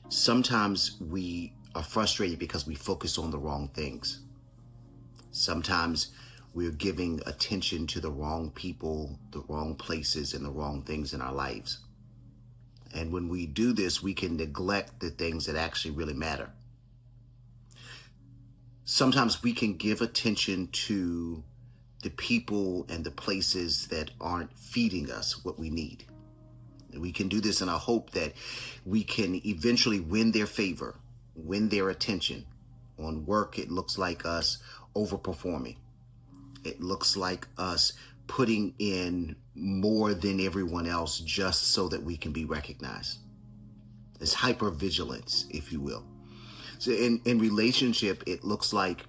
Sometimes we are frustrated because we focus on the wrong things. Sometimes we're giving attention to the wrong people, the wrong places, and the wrong things in our lives. And when we do this, we can neglect the things that actually really matter. Sometimes we can give attention to the people and the places that aren't feeding us what we need. We can do this in a hope that we can eventually win their favor, win their attention. On work, it looks like us overperforming. It looks like us putting in more than everyone else just so that we can be recognized. It's hypervigilance, if you will. So in relationship, it looks like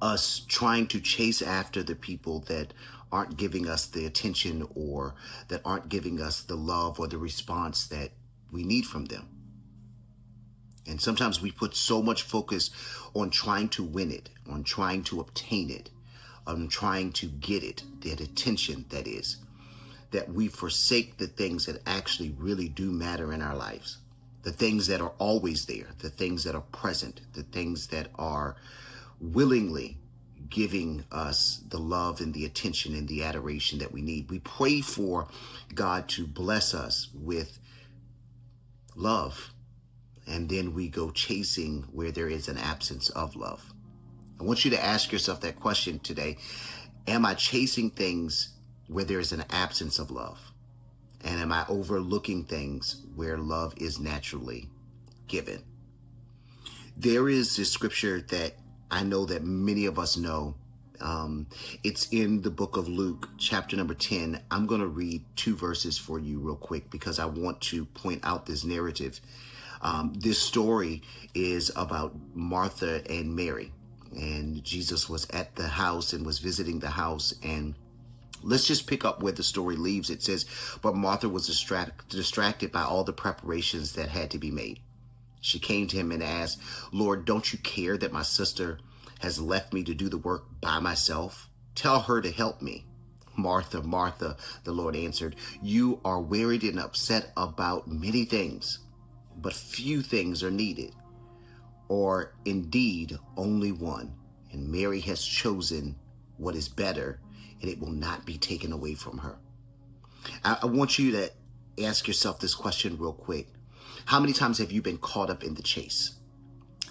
us trying to chase after the people that aren't giving us the attention or that aren't giving us the love or the response that we need from them. And sometimes we put so much focus on trying to win it, on trying to obtain it, on trying to get it, that attention that is, that we forsake the things that actually really do matter in our lives. The things that are always there, the things that are present, the things that are willingly giving us the love and the attention and the adoration that we need. We pray for God to bless us with love, and then we go chasing where there is an absence of love. I want you to ask yourself that question today. Am I chasing things where there is an absence of love? And am I overlooking things where love is naturally given? There is this scripture that I know that many of us know. It's in the book of Luke, chapter number 10. I'm going to read 2 verses for you real quick because I want to point out this narrative. This story is about Martha and Mary. And Jesus was at the house and was visiting the house. And let's just pick up where the story leaves. It says, but Martha was distracted by all the preparations that had to be made. She came to him and asked, Lord, don't you care that my sister has left me to do the work by myself? Tell her to help me. Martha, Martha, the Lord answered, you are worried and upset about many things, but few things are needed, or indeed only one. And Mary has chosen what is better, and it will not be taken away from her. I want you to ask yourself this question real quick. How many times have you been caught up in the chase?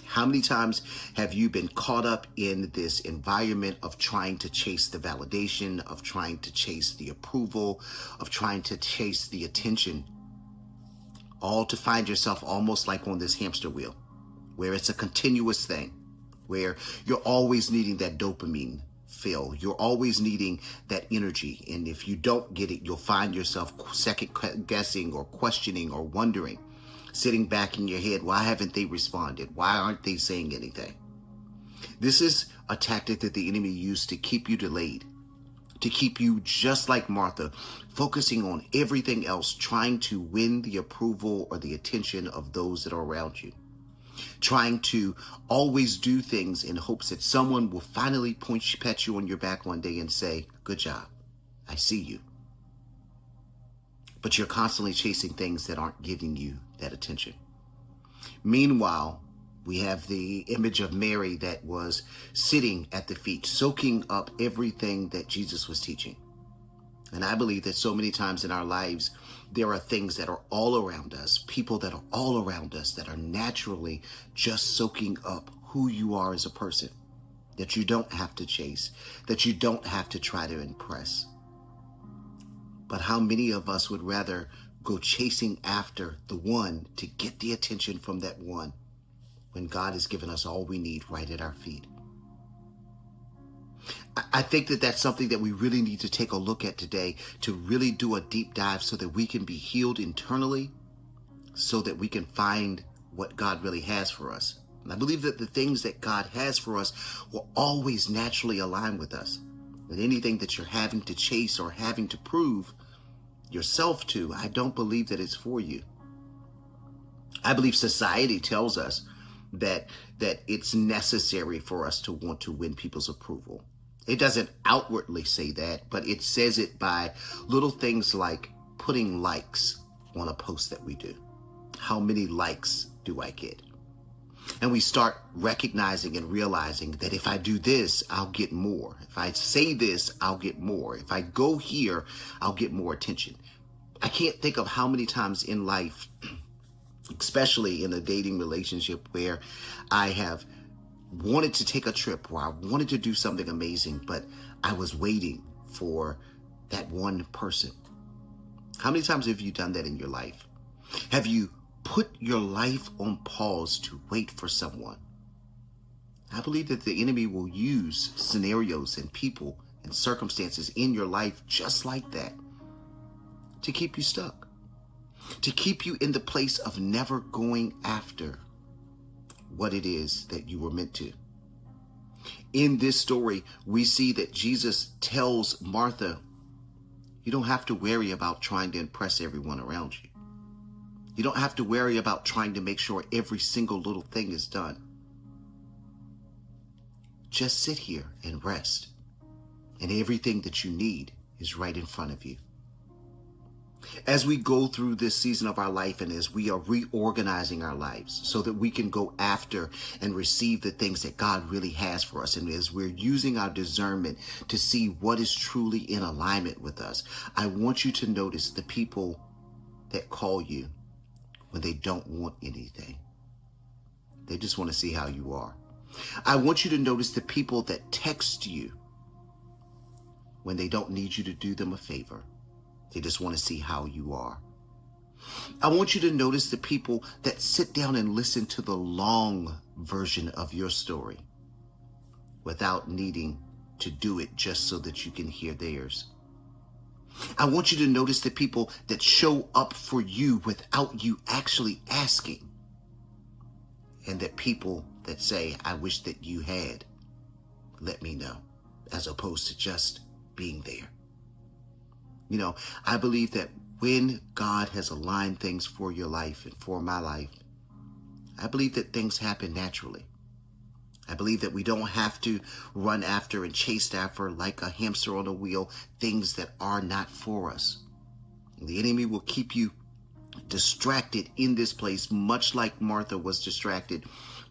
How many times have you been caught up in this environment of trying to chase the validation, of trying to chase the approval, of trying to chase the attention, all to find yourself almost like on this hamster wheel, where it's a continuous thing, where you're always needing that dopamine fill. You're always needing that energy. And if you don't get it, you'll find yourself second guessing or questioning or wondering, sitting back in your head, why haven't they responded? Why aren't they saying anything? This is a tactic that the enemy used to keep you delayed, to keep you just like Martha, focusing on everything else, trying to win the approval or the attention of those that are around you, trying to always do things in hopes that someone will finally pat you on your back one day and say, good job, I see you. But you're constantly chasing things that aren't giving you that attention. Meanwhile, we have the image of Mary that was sitting at the feet, soaking up everything that Jesus was teaching. And I believe that so many times in our lives, there are things that are all around us, people that are all around us that are naturally just soaking up who you are as a person, that you don't have to chase, that you don't have to try to impress. But how many of us would rather go chasing after the one to get the attention from that one when God has given us all we need right at our feet? I think that that's something that we really need to take a look at today, to really do a deep dive so that we can be healed internally, so that we can find what God really has for us. And I believe that the things that God has for us will always naturally align with us. And anything that you're having to chase or having to prove yourself to, I don't believe that it's for you. I believe society tells us that it's necessary for us to want to win people's approval. It doesn't outwardly say that, but it says it by little things like putting likes on a post that we do. How many likes do I get? And we start recognizing and realizing that if I do this, I'll get more. If I say this, I'll get more. If I go here, I'll get more attention. I can't think of how many times in life, especially in a dating relationship, where I have wanted to take a trip, where I wanted to do something amazing, but I was waiting for that one person. How many times have you done that in your life? Have you put your life on pause to wait for someone? I believe that the enemy will use scenarios and people and circumstances in your life just like that to keep you stuck, to keep you in the place of never going after what it is that you were meant to. In this story, we see that Jesus tells Martha, you don't have to worry about trying to impress everyone around you. You don't have to worry about trying to make sure every single little thing is done. Just sit here and rest, and everything that you need is right in front of you. As we go through this season of our life and as we are reorganizing our lives so that we can go after and receive the things that God really has for us, and as we're using our discernment to see what is truly in alignment with us, I want you to notice the people that call you when they don't want anything. They just want to see how you are. I want you to notice the people that text you when they don't need you to do them a favor. They just want to see how you are. I want you to notice the people that sit down and listen to the long version of your story without needing to do it just so that you can hear theirs. I want you to notice the people that show up for you without you actually asking. And that people that say, I wish that you had let me know, as opposed to just being there. You know, I believe that when God has aligned things for your life and for my life, I believe that things happen naturally. I believe that we don't have to run after and chase after like a hamster on a wheel, things that are not for us. The enemy will keep you distracted in this place, much like Martha was distracted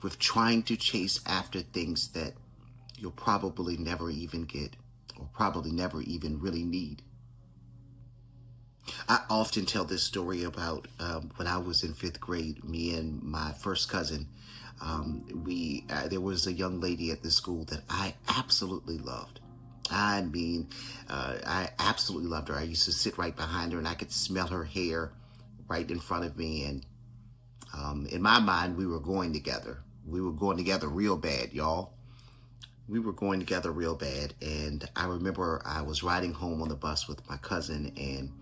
with trying to chase after things that you'll probably never even get or probably never even really need. I often tell this story about when I was in 5th grade, me and my first cousin, there was a young lady at the school that I absolutely loved. I mean, I absolutely loved her. I used to sit right behind her and I could smell her hair right in front of me. And in my mind, we were going together. We were going together real bad, y'all. We were going together real bad. And I remember I was riding home on the bus with my cousin, and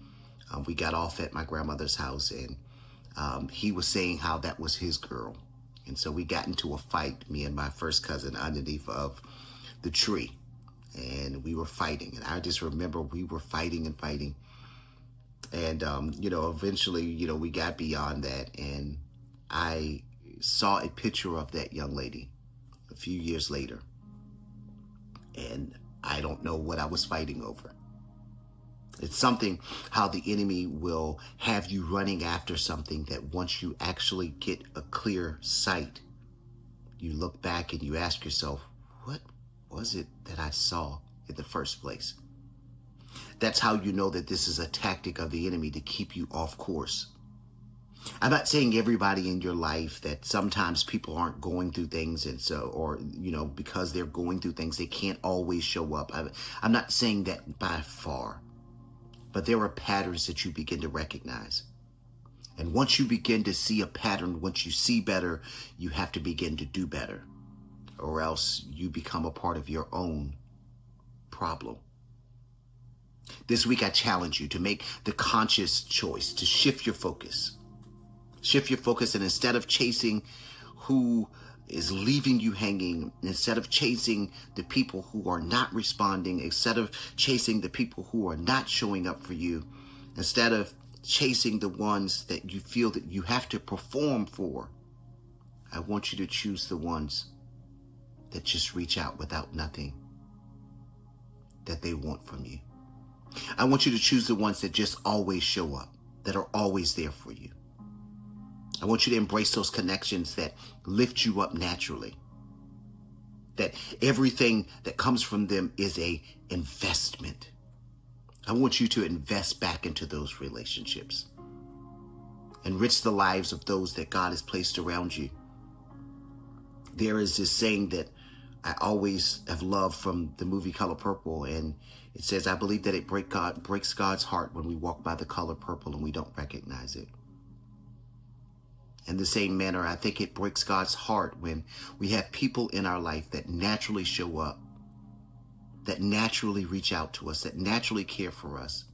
we got off at my grandmother's house, and he was saying how that was his girl. And so we got into a fight, me and my first cousin, underneath of the tree. And we were fighting. And I just remember we were fighting and fighting. And, eventually, we got beyond that. And I saw a picture of that young lady a few years later. And I don't know what I was fighting over. It's something how the enemy will have you running after something that once you actually get a clear sight, you look back and you ask yourself, what was it that I saw in the first place? That's how you know that this is a tactic of the enemy to keep you off course. I'm not saying everybody in your life, that sometimes people aren't going through things, and so, or, because they're going through things, they can't always show up. I'm not saying that by far. But there are patterns that you begin to recognize. And once you begin to see a pattern, once you see better, you have to begin to do better, or else you become a part of your own problem. This week, I challenge you to make the conscious choice to shift your focus. Shift your focus, and instead of chasing who is leaving you hanging, instead of chasing the people who are not responding, instead of chasing the people who are not showing up for you, instead of chasing the ones that you feel that you have to perform for, I want you to choose the ones that just reach out without nothing that they want from you. I want you to choose the ones that just always show up, that are always there for you. I want you to embrace those connections that lift you up naturally. That everything that comes from them is a investment. I want you to invest back into those relationships. Enrich the lives of those that God has placed around you. There is this saying that I always have loved from the movie Color Purple, and it says, I believe that it breaks God's heart when we walk by the color purple and we don't recognize it. In the same manner, I think it breaks God's heart when we have people in our life that naturally show up, that naturally reach out to us, that naturally care for us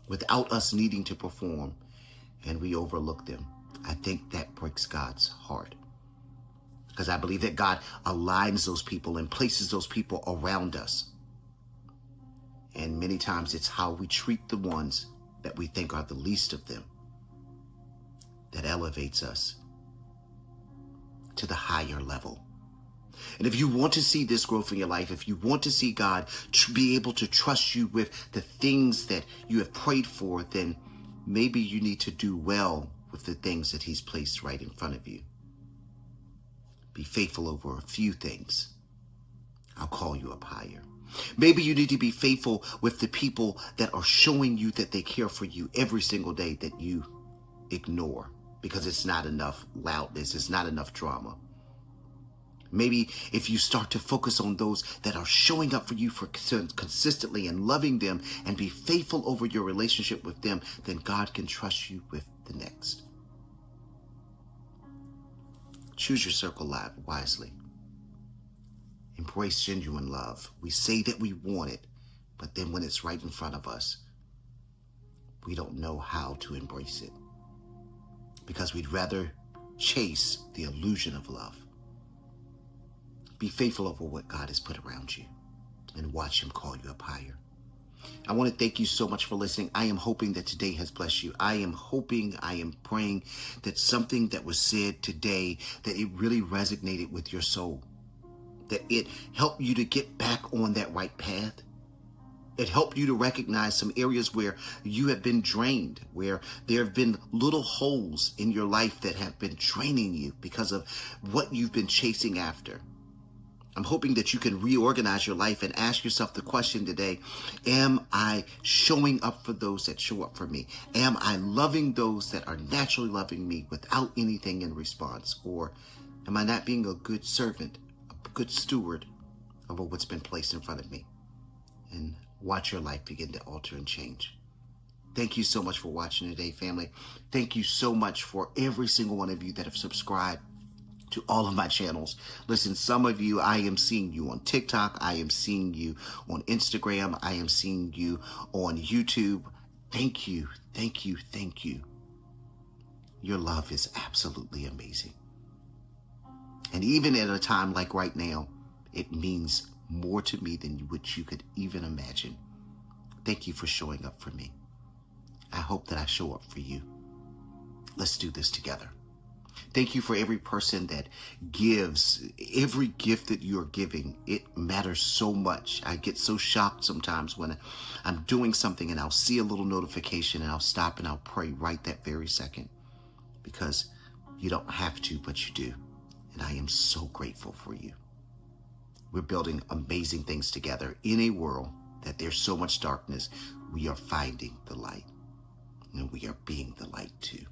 without us needing to perform, and we overlook them. I think that breaks God's heart. Because I believe that God aligns those people and places those people around us. And many times it's how we treat the ones that we think are the least of them that elevates us to the higher level. And if you want to see this growth in your life, if you want to see God be able to trust you with the things that you have prayed for, then maybe you need to do well with the things that He's placed right in front of you. Be faithful over a few things. I'll call you up higher. Maybe you need to be faithful with the people that are showing you that they care for you every single day that you ignore because it's not enough loudness, it's not enough drama. Maybe if you start to focus on those that are showing up for you consistently and loving them and be faithful over your relationship with them, then God can trust you with the next. Choose your circle wisely. Embrace genuine love. We say that we want it, but then when it's right in front of us, we don't know how to embrace it because we'd rather chase the illusion of love. Be faithful over what God has put around you and watch Him call you up higher. I want to thank you so much for listening. I am hoping that today has blessed you. I am praying that something that was said today, that it really resonated with your soul, that it helped you to get back on that right path. It helped you to recognize some areas where you have been drained, where there have been little holes in your life that have been draining you because of what you've been chasing after. I'm hoping that you can reorganize your life and ask yourself the question today, am I showing up for those that show up for me? Am I loving those that are naturally loving me without anything in response? Or am I not being a good servant, a good steward over what's been placed in front of me? And watch your life begin to alter and change. Thank you so much for watching today, family. Thank you so much for every single one of you that have subscribed to all of my channels. Listen, some of you, I am seeing you on TikTok. I am seeing you on Instagram. I am seeing you on YouTube. Thank you. Thank you. Thank you. Your love is absolutely amazing. And even at a time like right now, it means more to me than what you could even imagine. Thank you for showing up for me. I hope that I show up for you. Let's do this together. Thank you for every person that gives. Every gift that you're giving, it matters so much. I get so shocked sometimes when I'm doing something and I'll see a little notification and I'll stop and I'll pray right that very second, because you don't have to, but you do. And I am so grateful for you. We're building amazing things together in a world that there's so much darkness. We are finding the light, and we are being the light too.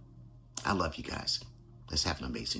I love you guys. Let's have an amazing